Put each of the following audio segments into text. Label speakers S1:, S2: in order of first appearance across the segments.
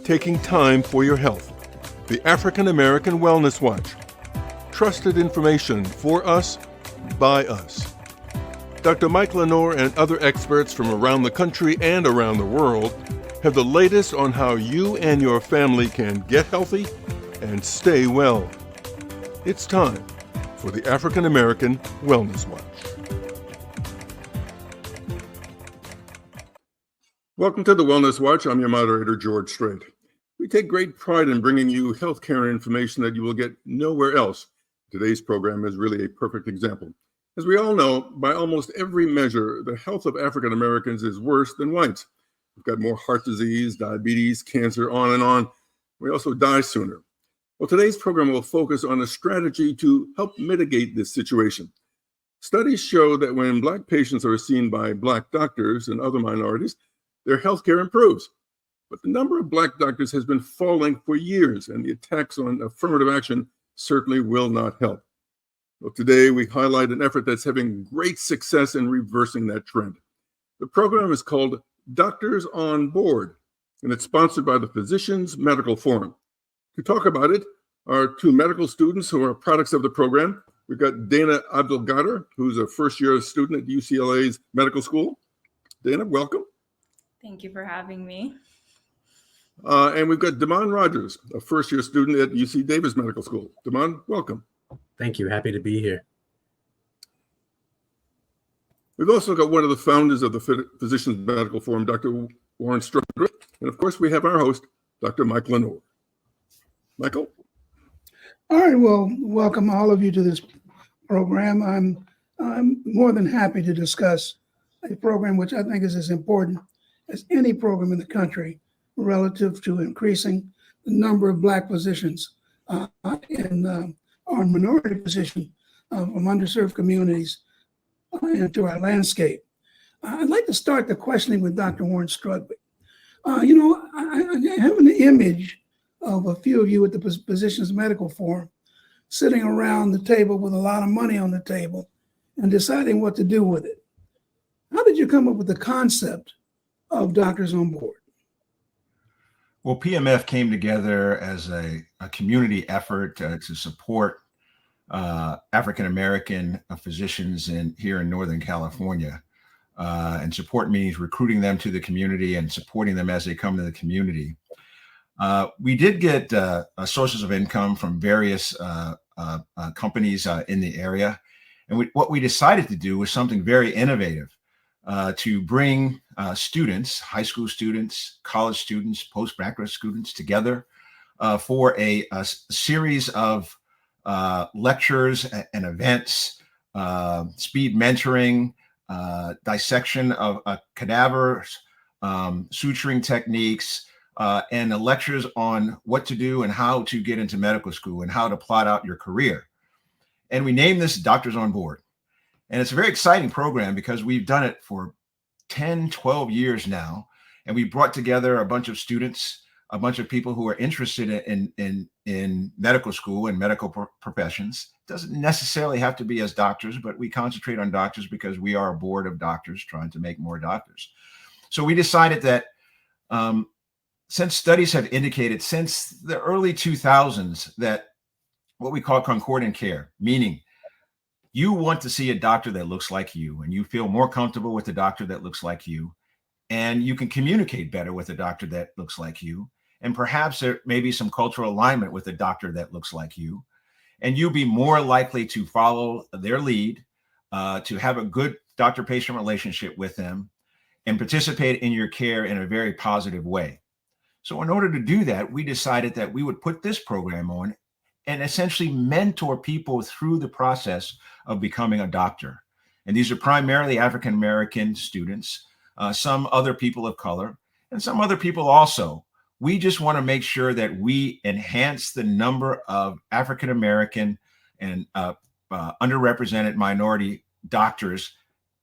S1: taking time for your health. The African American Wellness Watch. Trusted information for us, by us. Dr. Mike Lenore and other experts from around the country and around the world have the latest on how you and your family can get healthy and stay well. It's time for the African American Wellness Watch. Welcome to the Wellness Watch. I'm your moderator, George Strait. We take great pride in bringing you healthcare information that you will get nowhere else. Today's program is really a perfect example. As we all know, by almost every measure, the health of African Americans is worse than whites. We've got more heart disease, diabetes, cancer, on and on. We also die sooner. Well, today's program will focus on a strategy to help mitigate this situation. Studies show that when Black patients are seen by Black doctors and other minorities, their healthcare improves. But the number of Black doctors has been falling for years, and the attacks on affirmative action certainly will not help. Well, today we highlight an effort that's having great success in reversing that trend. The program is called Doctors on Board, and it's sponsored by the Physicians Medical Forum. To talk about it are two medical students who are products of the program. We've got Dana Abdelgader, who's a first-year student at UCLA's medical school. Dana, welcome.
S2: Thank you for having me.
S1: And we've got Damon Rogers, a first-year student at UC Davis Medical School. Damon, welcome.
S3: Thank you. Happy to be here.
S1: We've also got one of the founders of the Physicians Medical Forum, Dr. Warren Strudwick. And of course, we have our host, Dr. Mike Lenore. Michael?
S4: All right. Well, welcome all of you to this program. I'm more than happy to discuss a program which I think is as important as any program in the country relative to increasing the number of Black physicians in our minority position from underserved communities into our landscape. I'd like to start the questioning with Dr. Warren Strudwick. I have an image of a few of you at the Physicians Medical Forum sitting around the table with a lot of money on the table and deciding what to do with it. How did you come up with the concept of Doctors on Board?
S5: Well, PMF came together as a community effort to support African-American physicians here in Northern California. And support means recruiting them to the community and supporting them as they come to the community. We did get sources of income from various companies in the area. And what we decided to do was something very innovative. To bring students, high school students, college students, postgraduate students together for a series of lectures and events, speed mentoring, dissection of cadavers, suturing techniques, and the lectures on what to do and how to get into medical school and how to plot out your career. And we named this Doctors on Board. And it's a very exciting program because we've done it for 10, 12 years now. And we brought together a bunch of students, a bunch of people who are interested in medical school and medical professions. It doesn't necessarily have to be as doctors, but we concentrate on doctors because we are a board of doctors trying to make more doctors. So we decided that since studies have indicated since the early 2000s that what we call concordant care, meaning you want to see a doctor that looks like you, and you feel more comfortable with a doctor that looks like you, and you can communicate better with a doctor that looks like you, and perhaps there may be some cultural alignment with a doctor that looks like you, and you'll be more likely to follow their lead, to have a good doctor-patient relationship with them, and participate in your care in a very positive way. So in order to do that, we decided that we would put this program on and essentially mentor people through the process of becoming a doctor. And these are primarily African-American students, some other people of color, and some other people also. We just want to make sure that we enhance the number of African-American and underrepresented minority doctors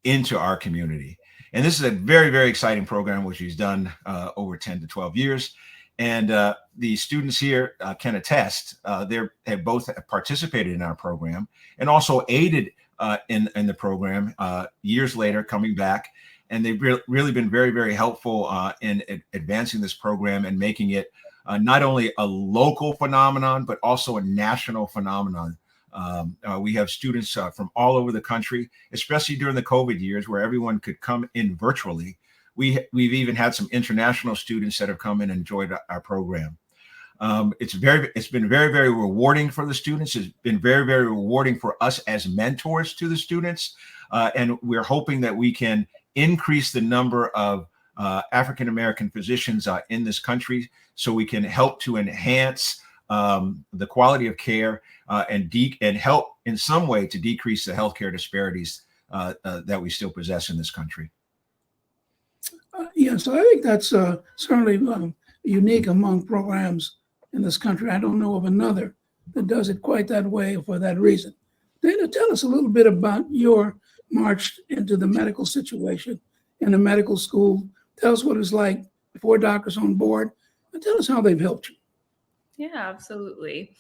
S5: into our community. And this is a very, very exciting program, which he's done over 10 to 12 years. And the students here can attest. They have both participated in our program and also aided in the program years later, coming back. And they've really been very, very helpful in advancing this program and making it not only a local phenomenon, but also a national phenomenon. We have students from all over the country, especially during the COVID years where everyone could come in virtually. We've even had some international students that have come in and enjoyed our program. It's been very, very rewarding for the students. It's been very, very rewarding for us as mentors to the students. And we're hoping that we can increase the number of African-American physicians in this country so we can help to enhance the quality of care and help in some way to decrease the healthcare disparities that we still possess in this country.
S4: Yes, I think that's certainly unique among programs in this country. I don't know of another that does it quite that way for that reason. Dana, tell us a little bit about your march into the medical situation in the medical school. Tell us what it's like before Doctors on Board, and tell us how they've helped you.
S2: Yeah, absolutely.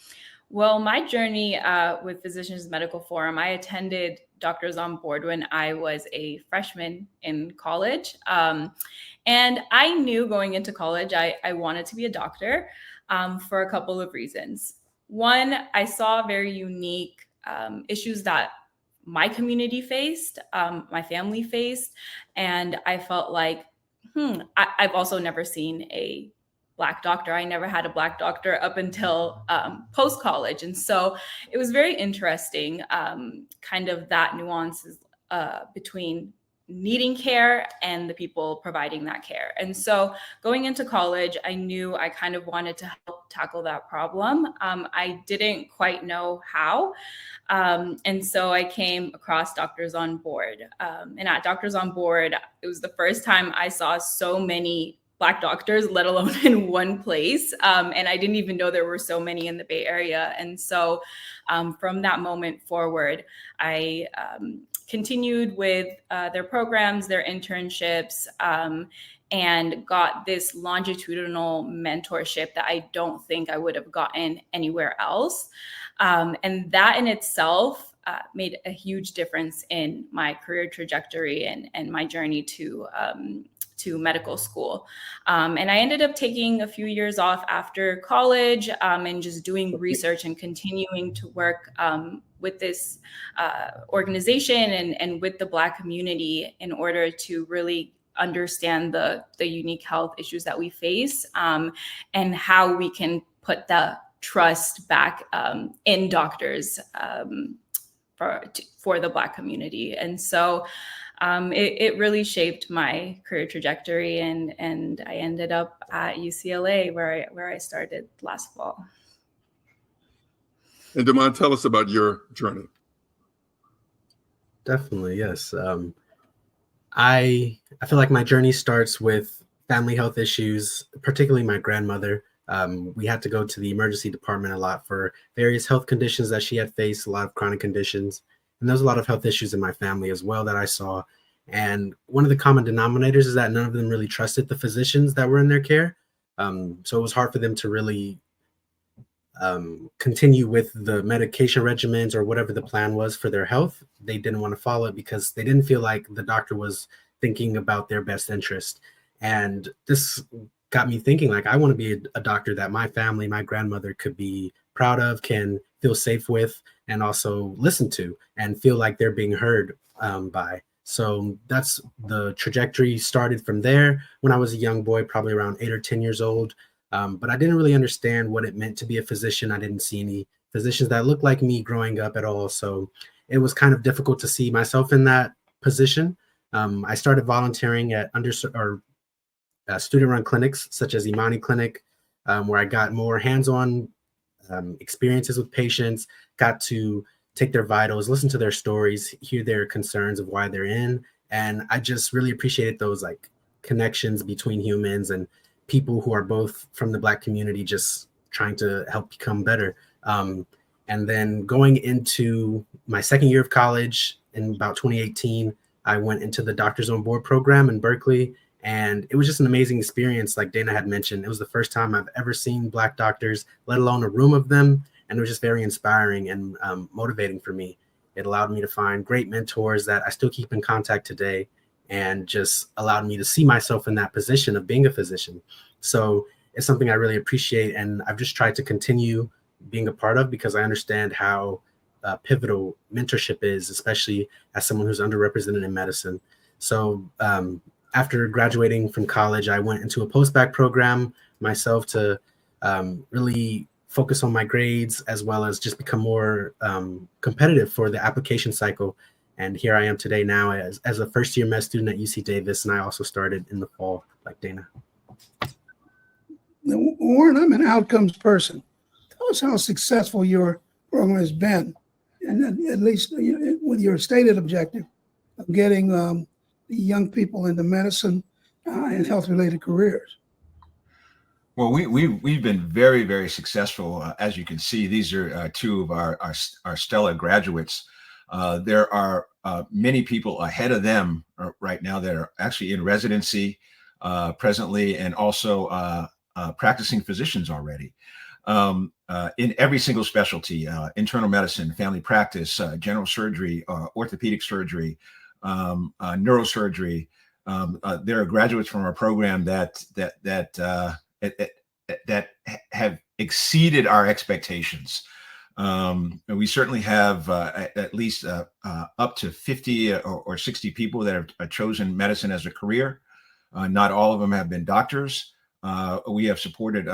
S2: Well, my journey with Physicians Medical Forum, I attended Doctors on Board when I was a freshman in college. And I knew going into college, I wanted to be a doctor for a couple of reasons. One, I saw very unique issues that my community faced, my family faced, and I felt like, I've also never seen a Black doctor. I never had a Black doctor up until post-college. And so it was very interesting, kind of that nuances between needing care and the people providing that care. And so going into college, I knew I kind of wanted to help tackle that problem. I didn't quite know how. And so I came across Doctors on Board. And at Doctors on Board, it was the first time I saw so many Black doctors, let alone in one place. And I didn't even know there were so many in the Bay Area. And so from that moment forward, I continued with their programs, their internships, and got this longitudinal mentorship that I don't think I would have gotten anywhere else. And that in itself made a huge difference in my career trajectory and my journey to medical school. And I ended up taking a few years off after college and just doing research and continuing to work with this organization and with the Black community in order to really understand the unique health issues that we face and how we can put the trust back in doctors for the Black community. And so it really shaped my career trajectory, and I ended up at UCLA where I started last fall.
S1: And Damon, tell us about your journey.
S3: Definitely, yes. I feel like my journey starts with family health issues, particularly my grandmother. We had to go to the emergency department a lot for various health conditions that she had faced, a lot of chronic conditions. And there's a lot of health issues in my family as well that I saw. And one of the common denominators is that none of them really trusted the physicians that were in their care. So it was hard for them to really continue with the medication regimens or whatever the plan was for their health. They didn't want to follow it because they didn't feel like the doctor was thinking about their best interest. And this got me thinking, like, I want to be a doctor that my family, my grandmother could be proud of, can feel safe with, and also listen to and feel like they're being heard by. So that's the trajectory started from there when I was a young boy, probably around 8 or 10 years old. But I didn't really understand what it meant to be a physician. I didn't see any physicians that looked like me growing up at all. So it was kind of difficult to see myself in that position. I started volunteering at student-run clinics such as Imani Clinic, where I got more hands-on experiences with patients, got to take their vitals, listen to their stories, hear their concerns of why they're in. And I just really appreciated those like connections between humans and people who are both from the Black community, just trying to help become better. And then going into my second year of college in about 2018, I went into the Doctors on Board program in Berkeley. And it was just an amazing experience. Like Dana had mentioned, it was the first time I've ever seen Black doctors, let alone a room of them. And it was just very inspiring and motivating for me. It allowed me to find great mentors that I still keep in contact today, and just allowed me to see myself in that position of being a physician. So it's something I really appreciate, and I've just tried to continue being a part of, because I understand how pivotal mentorship is, especially as someone who's underrepresented in medicine. So after graduating from college, I went into a post-bac program myself to really focus on my grades, as well as just become more competitive for the application cycle. And here I am today now as a first-year med student at UC Davis, and I also started in the fall, like Dana.
S4: Warren, I'm an outcomes person. Tell us how successful your program has been, and at least with your stated objective of getting the young people into medicine and health-related careers.
S5: Well, we've been very, very successful. As you can see, these are two of our stellar graduates. There are many people ahead of them right now that are actually in residency presently, and also practicing physicians already in every single specialty: internal medicine, family practice, general surgery, orthopedic surgery, neurosurgery. There are graduates from our program that have exceeded our expectations. We certainly have at least up to 50 or 60 people that have chosen medicine as a career. Not all of them have been doctors. We have supported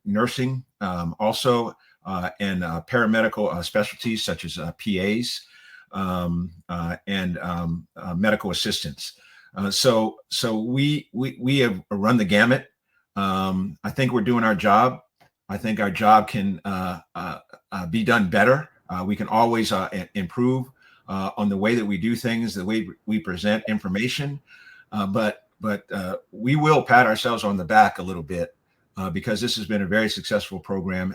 S5: nursing also, and paramedical specialties such as PAs and medical assistants. So we have run the gamut. I think we're doing our job. I think our job can be done better. We can always improve on the way that we do things, the way we present information. But we will pat ourselves on the back a little bit because this has been a very successful program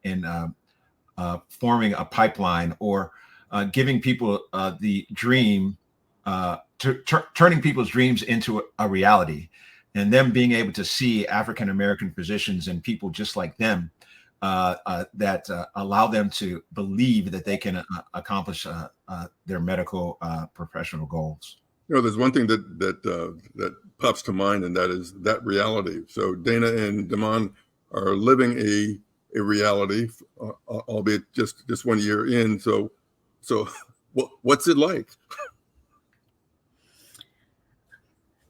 S5: in forming a pipeline, or giving people the dream, turning people's dreams into a reality, and them being able to see African-American physicians and people just like them that allow them to believe that they can accomplish their medical professional goals.
S1: There's one thing that pops to mind, and that is that reality. So Dana and Damon are living a reality, albeit just 1 year in. So what's it like?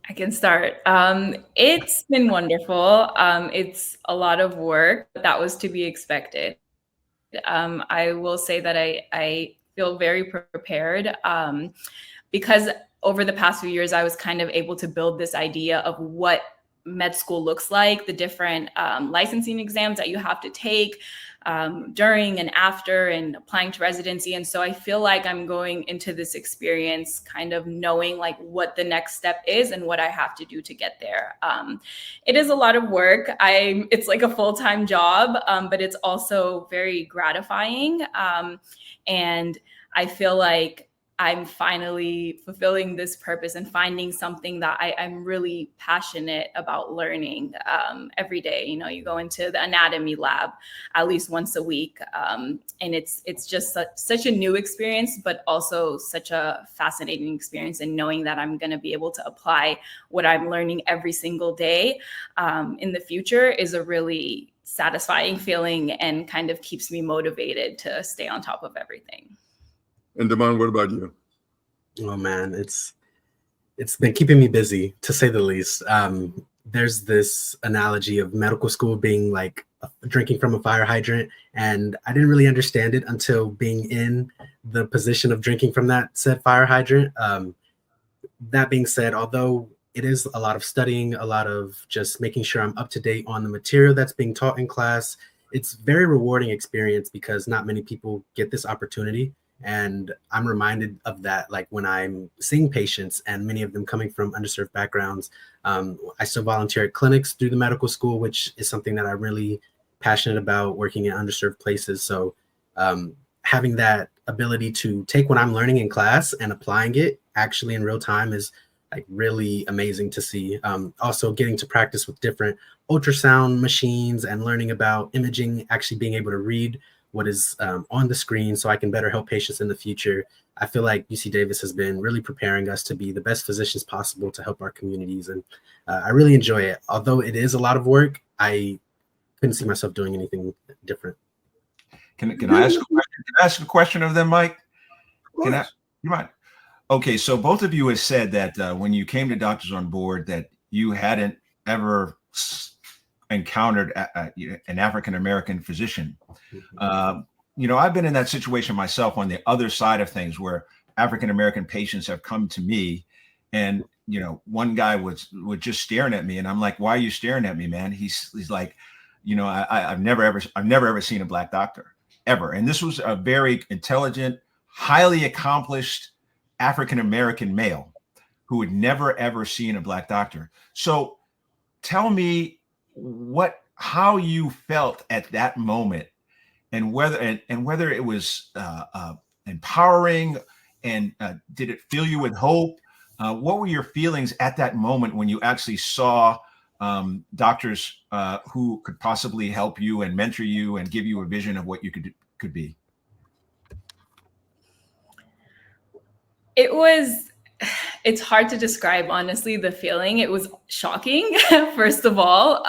S2: I can start. It's been wonderful. It's a lot of work, but that was to be expected. I will say that I feel very prepared because over the past few years, I was kind of able to build this idea of what med school looks like, the different licensing exams that you have to take during and after and applying to residency. And so I feel like I'm going into this experience kind of knowing like what the next step is and what I have to do to get there. It is a lot of work. It's like a full-time job, but it's also very gratifying. And I feel like I'm finally fulfilling this purpose and finding something that I'm really passionate about learning every day. You go into the anatomy lab at least once a week, and it's just such a new experience, but also such a fascinating experience. And knowing that I'm going to be able to apply what I'm learning every single day in the future is a really satisfying feeling, and kind of keeps me motivated to stay on top of everything.
S1: And Damon, what about you?
S3: Oh man, it's been keeping me busy, to say the least. There's this analogy of medical school being like drinking from a fire hydrant, and I didn't really understand it until being in the position of drinking from that said fire hydrant. That being said, although it is a lot of studying, a lot of just making sure I'm up to date on the material that's being taught in class, it's a very rewarding experience because not many people get this opportunity. And I'm reminded of that, like when I'm seeing patients, and many of them coming from underserved backgrounds. I still volunteer at clinics through the medical school, which is something that I'm really passionate about, working in underserved places. So having that ability to take what I'm learning in class and applying it actually in real time is like really amazing to see. Also getting to practice with different ultrasound machines and learning about imaging, actually being able to read what is on the screen so I can better help patients in the future. I feel like UC Davis has been really preparing us to be the best physicians possible to help our communities. And I really enjoy it. Although it is a lot of work, I couldn't see myself doing anything different.
S5: Can I ask a question? Can I ask a question of them, Mike?
S4: Of course.
S5: You mind? Okay, so both of you have said that when you came to Doctors on Board that you hadn't ever encountered an African-American physician. I've been in that situation myself on the other side of things where African-American patients have come to me and, one guy was just staring at me and I'm like, why are you staring at me, man? He's like, I've never ever seen a Black doctor ever. And this was a very intelligent, highly accomplished African-American male who had never ever seen a Black doctor. So tell me how you felt at that moment and whether it was empowering and did it fill you with hope? What were your feelings at that moment when you actually saw doctors who could possibly help you and mentor you and give you a vision of what you could be?
S2: It's hard to describe, honestly, the feeling. It was shocking, first of all.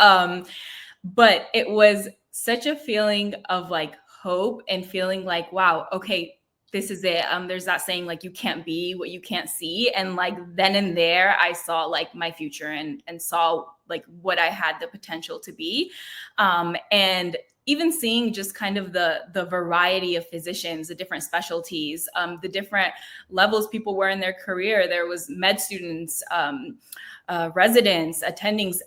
S2: But it was such a feeling of like hope and feeling like, wow, okay, this is it. There's that saying like, you can't be what you can't see. And like then and there, I saw like my future and saw like what I had the potential to be. And even seeing just kind of the variety of physicians, the different specialties, the different levels people were in their career. There was med students, residents, attendings,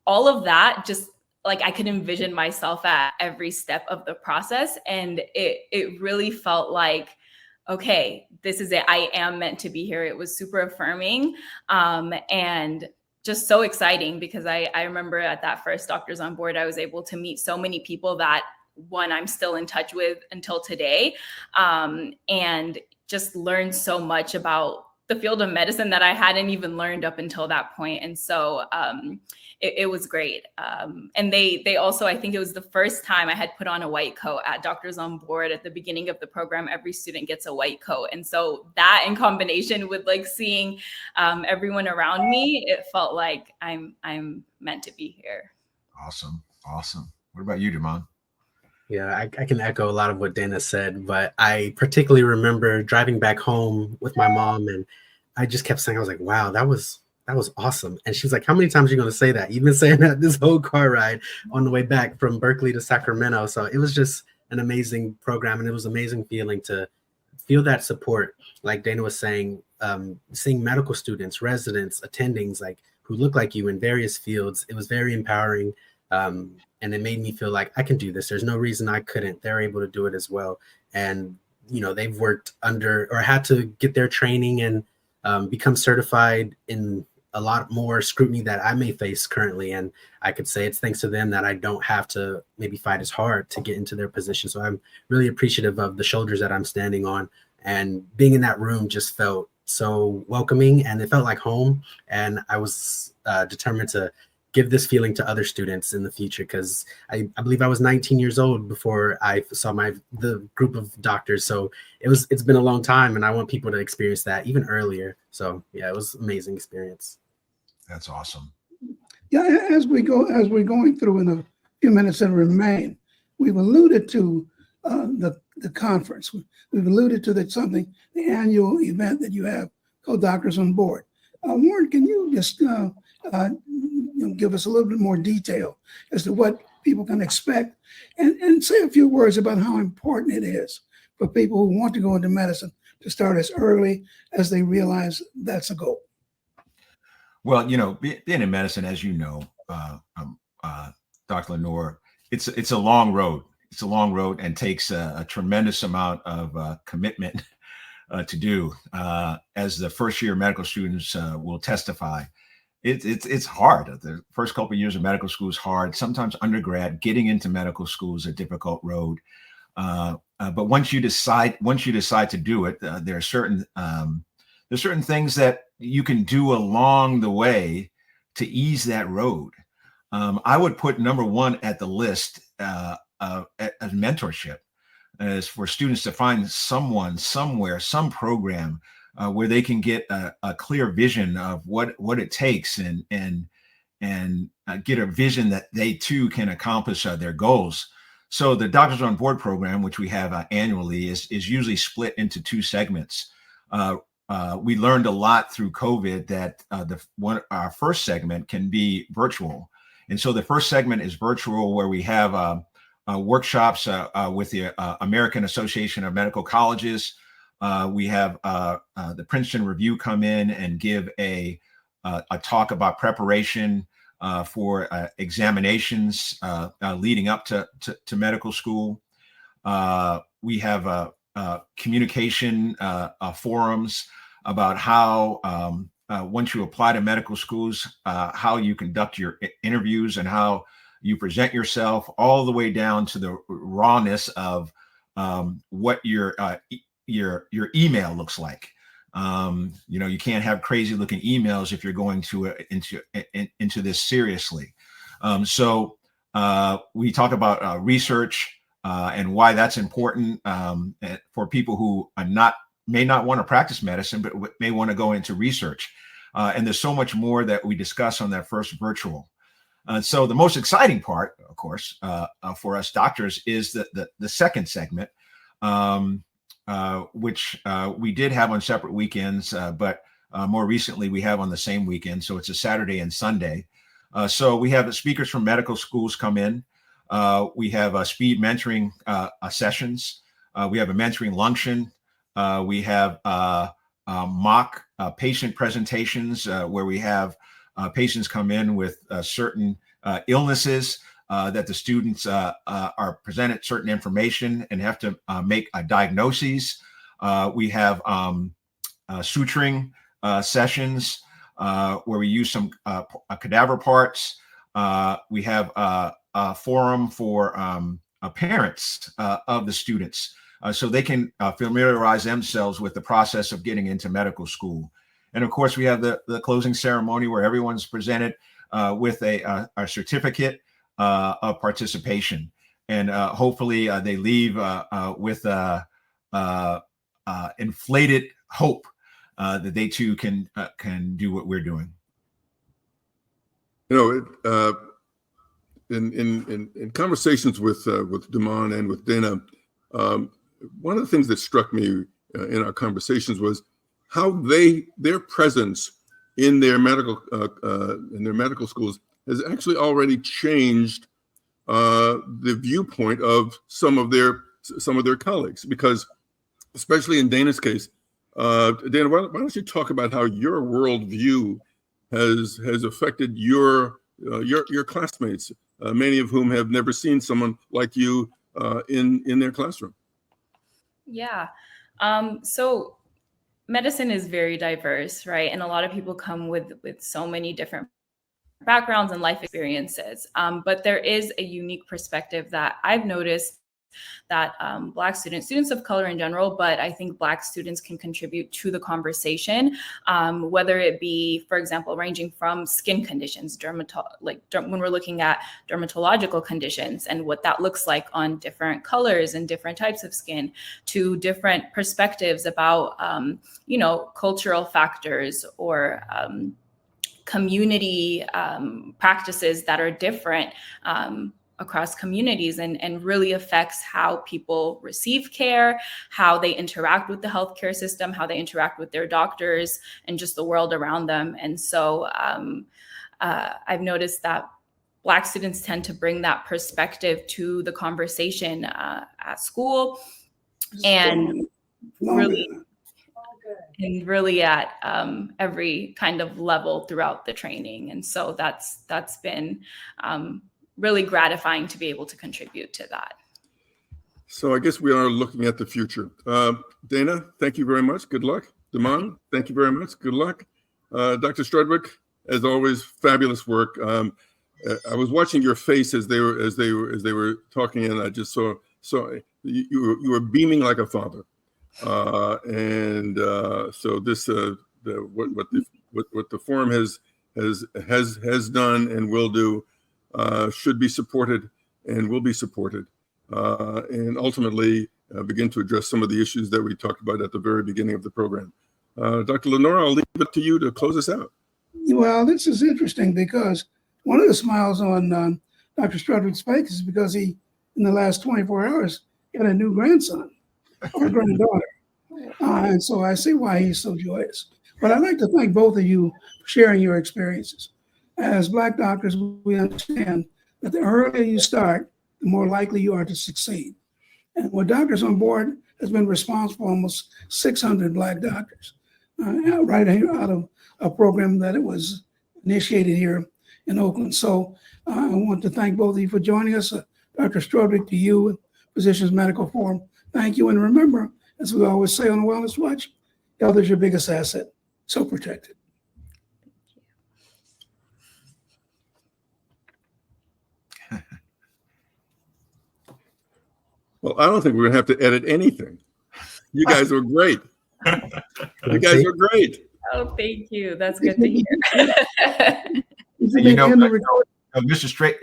S2: all of that. Just like I could envision myself at every step of the process. And it really felt like, okay, this is it. I am meant to be here. It was super affirming. And just so exciting because I remember at that first Doctors on Board, I was able to meet so many people that I'm still in touch with until today, and just learn so much about the field of medicine that I hadn't even learned up until that point. And so it was great. And they also, I think it was the first time I had put on a white coat at Doctors on Board. At the beginning of the program, every student gets a white coat. And so that in combination with like seeing everyone around me, it felt like I'm meant to be here.
S5: Awesome. What about you, Damon?
S3: Yeah, I can echo a lot of what Dana said, but I particularly remember driving back home with my mom and I just kept saying, I was like, wow, that was awesome. And she was like, how many times are you going to say that? You've been saying that this whole car ride on the way back from Berkeley to Sacramento. So it was just an amazing program. And it was an amazing feeling to feel that support. Like Dana was saying, seeing medical students, residents, attendings, like who look like you in various fields. It was very empowering. And it made me feel like I can do this. There's no reason I couldn't. They're able to do it as well. And, they've worked under or had to get their training and become certified in a lot more scrutiny that I may face currently. And I could say it's thanks to them that I don't have to maybe fight as hard to get into their position. So I'm really appreciative of the shoulders that I'm standing on, and being in that room just felt so welcoming and it felt like home. And I was determined to give this feeling to other students in the future, because I believe I was 19 years old before I saw the group of doctors. So it's been a long time, and I want people to experience that even earlier. So yeah, it was an amazing experience.
S5: That's awesome.
S4: Yeah, as we're going through in a few minutes that remain, we've alluded to the conference. We've alluded to the annual event that you have called Doctors on Board. Warren, can you just give us a little bit more detail as to what people can expect, and say a few words about how important it is for people who want to go into medicine to start as early as they realize that's a goal?
S5: Well, being in medicine, as you know, Dr. Lenore, it's a long road. It's a long road and takes a tremendous amount of commitment to do. As the first year medical students will testify, it's hard. The first couple of years of medical school is hard. Sometimes undergrad, getting into medical school is a difficult road. But once you decide to do it, there are certain things that you can do along the way to ease that road. I would put number one at the list as mentorship. is for students to find someone, somewhere, some program where they can get a clear vision of what it takes and get a vision that they too can accomplish their goals. So the Doctors on Board program, which we have annually, is usually split into two segments. We learned a lot through COVID that our first segment can be virtual. And so the first segment is virtual, where we have workshops with the American Association of Medical Colleges. We have the Princeton Review come in and give a talk about preparation for examinations leading up to medical school. We have communication forums about how once you apply to medical schools, how you conduct your interviews and how you present yourself, all the way down to the rawness of what your email looks like. You can't have crazy looking emails if you're going to into this seriously. So we talk about research and why that's important for people who may not want to practice medicine, but may want to go into research. And there's so much more that we discuss on that first virtual. So the most exciting part, of course, for us doctors is the second segment, which we did have on separate weekends, but more recently we have on the same weekend. So it's a Saturday and Sunday. So we have the speakers from medical schools come in. We have speed mentoring sessions. We have a mentoring luncheon. We have mock patient presentations where we have patients come in with certain illnesses that the students are presented certain information and have to make a diagnosis. We have suturing sessions where we use some cadaver parts. We have a forum for parents of the students so they can familiarize themselves with the process of getting into medical school. And of course, we have the closing ceremony where everyone's presented with a certificate of participation. And hopefully they leave with inflated hope that they too can do what we're doing.
S1: In conversations with Damon and with Dana, one of the things that struck me in our conversations was how their presence in their medical schools has actually already changed the viewpoint of some of their colleagues. Because especially in Dana's case, Dana, why don't you talk about how your worldview has affected your classmates, many of whom have never seen someone like you in their classroom?
S2: Yeah. So medicine is very diverse, right? And a lot of people come with so many different backgrounds and life experiences. But there is a unique perspective that I've noticed that Black students of color in general, but I think Black students can contribute to the conversation, whether it be, for example, ranging from skin conditions, when we're looking at dermatological conditions and what that looks like on different colors and different types of skin, to different perspectives about, cultural factors or community practices that are different across communities and really affects how people receive care, how they interact with the healthcare system, how they interact with their doctors, and just the world around them. And so I've noticed that Black students tend to bring that perspective to the conversation at school and really at every kind of level throughout the training. And so that's been really gratifying to be able to contribute to that.
S1: So I guess we are looking at the future. Dana, thank you very much. Good luck. Damon, thank you very much. Good luck. Dr. Strudwick, as always, fabulous work. I was watching your face as they were talking, and I just saw you were beaming like a father. So this what the forum has done and will do should be supported and will be supported. And ultimately, begin to address some of the issues that we talked about at the very beginning of the program. Dr. Lenora, I'll leave it to you to close us out.
S4: Well, this is interesting because one of the smiles on Dr. Strudwick's face is because he, in the last 24 hours, got a new grandson or granddaughter. And so I see why he's so joyous. But I'd like to thank both of you for sharing your experiences. As Black doctors, we understand that the earlier you start, the more likely you are to succeed. And what Doctors on Board has been responsible for almost 600 Black doctors, right here out of a program that it was initiated here in Oakland. So I want to thank both of you for joining us. Dr. Strudwick, to you, and Physicians Medical Forum, thank you. And remember, as we always say on the Wellness Watch, health is your biggest asset, so protect it.
S1: Well, I don't think we're going to have to edit anything. You guys were great. You guys were great.
S2: Oh, thank you. That's good to hear.
S5: You know, Mr. Straight,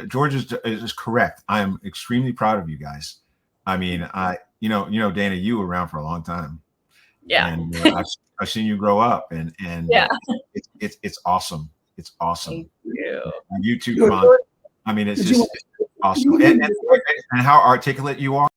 S5: George is correct. I am extremely proud of you guys. I mean, you know, Dana, you were around for a long time.
S2: Yeah.
S5: And I've seen you grow up, and
S2: yeah,
S5: it's awesome. It's awesome.
S2: Thank you.
S5: And you too, Con. I mean, it's just awesome. And how articulate you are.